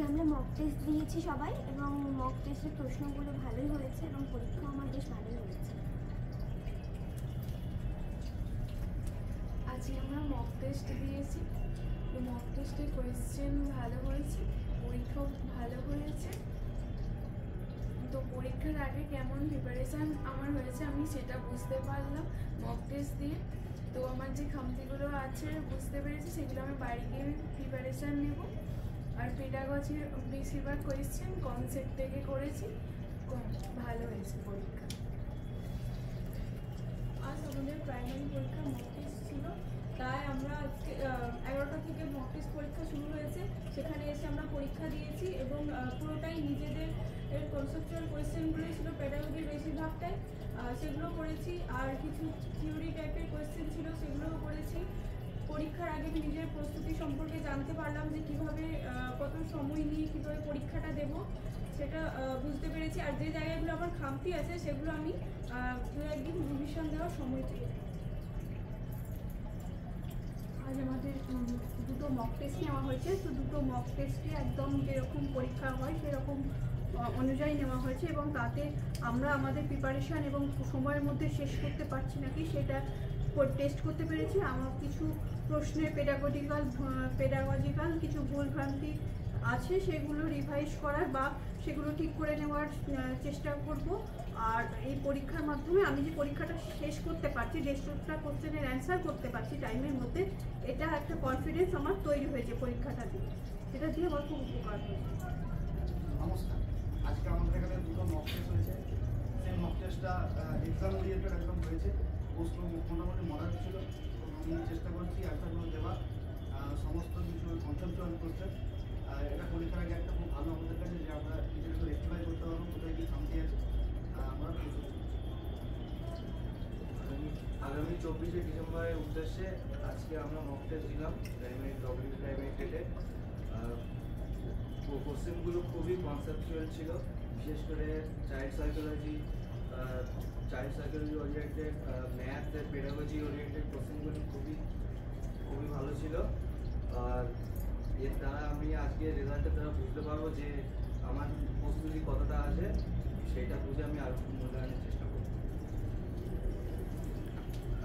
আমরা mock test দিয়েছি সবাই এবং মক টেস্টের প্রশ্নগুলো ভালোই হয়েছে এবং পরীক্ষা আমার বেশ ভালোই হয়েছে। আজকে আমরা মক টেস্ট দিয়েছি, তো মক টেস্টের কোয়েশ্চেন ভালো হয়েছে, পরীক্ষাও ভালো হয়েছে। তো পরীক্ষার আগে কেমন প্রিপারেশান আমার হয়েছে আমি সেটা বুঝতে পারলাম মক টেস্ট দিয়ে। তো আমার যে খামতিগুলো আছে বুঝতে পেরেছি, সেগুলো আমি বাড়ি গিয়ে প্রিপারেশান নেব। আর পেডাগজির বেশিরভাগ কোয়েশ্চেন কনসেপ্ট থেকে করেছি, ভালো হয়েছে পরীক্ষা। আজ আমাদের প্রাইমারি পরীক্ষা মক টেস্ট ছিল, তাই আমরা আজকে 11টা থেকে মক টেস্ট পরীক্ষা শুরু হয়েছে, সেখানে এসে আমরা পরীক্ষা দিয়েছি এবং পুরোটাই নিজেদের কনসেপচুয়াল কোয়েশ্চেনগুলোই ছিল, পেডাগজির বেশিরভাগটাই সেগুলো করেছি। আর কিছু থিওরি টাইপের কোয়েশ্চেন ছিল, সেগুলোও করেছি। পরীক্ষার আগে নিজের প্রস্তুতি সম্পর্কে জানতে পারলাম যে কীভাবে কত সময় নিয়ে কীভাবে পরীক্ষাটা দেব সেটা বুঝতে পেরেছি। আর যে জায়গাগুলো আমার খামতি আছে সেগুলো আমি 2-1 দিন রিভিশন দেওয়ার সময় পেয়ে। আজ আমাদের দুটো মক টেস্ট নেওয়া হয়েছে, তো দুটো মক টেস্টে একদম যেরকম পরীক্ষা হয় সেরকম অনুযায়ী নেওয়া হয়েছে এবং তাতে আমরা আমাদের প্রিপারেশান এবং সময়ের মধ্যে শেষ করতে পারছি নাকি সেটা টেস্ট করতে পেরেছি। আমার কিছু প্রশ্নে পেডাগজিক্যাল কিছু ভুলভ্রান্তি আছে, সেগুলো রিভাইজ করার বা সেগুলো ঠিক করে নেওয়ার চেষ্টা করব। আর এই পরীক্ষার মাধ্যমে আমি যে পরীক্ষাটা শেষ করতে পারছি, 150টা কোশ্চেনের অ্যান্সার করতে পারছি টাইমের মধ্যে, এটা একটা কনফিডেন্স আমার তৈরি হয়েছে পরীক্ষাটা দিয়ে, সেটা দিয়ে আমার খুব উপকার হয়েছে। নমস্কার, আজকে আমাদের এখানে দুটো মক টেস্ট হয়েছে। সেই মক টেস্টটা এক্সাম ওরিয়েন্টেড একদম হয়েছে, প্রশ্ন মোটামুটি মডারেট ছিল। আমি চেষ্টা করছি অ্যান্সারগুলো দেওয়ার, সমস্ত কিছু কনসেপচুয়াল কোশ্চেন। এটা পরীক্ষার আগে একটা খুব ভালো আমাদের কাছে যে আমরা নিজের একটু রেক্টিফাই করতে পারবো কোথায় কী খামতি আছে। আমরা আগামী 24শে ডিসেম্বরের উদ্দেশ্যে আজকে আমরা মক টেস্ট দিলাম প্রাইমারি টেটে। কোশ্চেনগুলো খুবই কনসেপচুয়াল ছিল, বিশেষ করে child psychology oriented, math, pedagogy oriented কোশ্চেনগুলো খুবই ভালো ছিল। আর এর দ্বারা আমি আজকে রেজাল্টের দ্বারা বুঝতে পারবো যে আমার প্রস্তুতি কতটা আছে, সেটা বুঝে আমি আরও মূল্যায়নের চেষ্টা করব।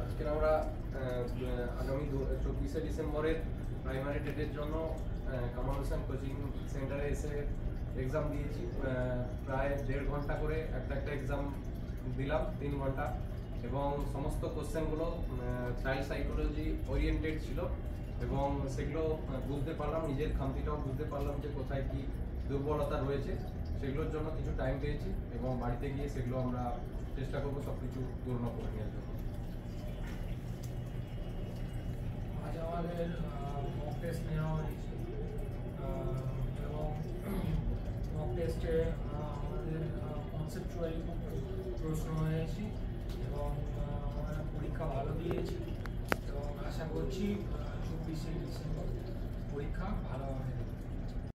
আজকে আমরা আগামী 24শে ডিসেম্বরের প্রাইমারি টেটের জন্য কামাল হোসেন কোচিং সেন্টারে এসে এক্সাম দিয়েছি। প্রায় 1.5 ঘন্টা করে একটা এক্সাম দিলাম, 3 ঘন্টা, এবং সমস্ত কোশ্চেনগুলো চাইল্ড সাইকোলজি ওরিয়েন্টেড ছিল এবং সেগুলো বুঝতে পারলাম, নিজের খামতিটাও বুঝতে পারলাম যে কোথায় কী দুর্বলতা রয়েছে। সেগুলোর জন্য কিছু টাইম পেয়েছি এবং বাড়িতে গিয়ে সেগুলো আমরা চেষ্টা করবো সব কিছু পূর্ণ করে নেওয়ার জন্য। আজ আমাদের মক টেস্ট নেওয়া হয়েছে এবং মক টেস্টে আমাদের কনসেপচুয়ালি প্রশ্ন হয়েছে এবং আমরা পরীক্ষা ভালো দিয়েছি এবং আশা করছি 24শে ডিসেম্বর পরীক্ষা ভালো হবে।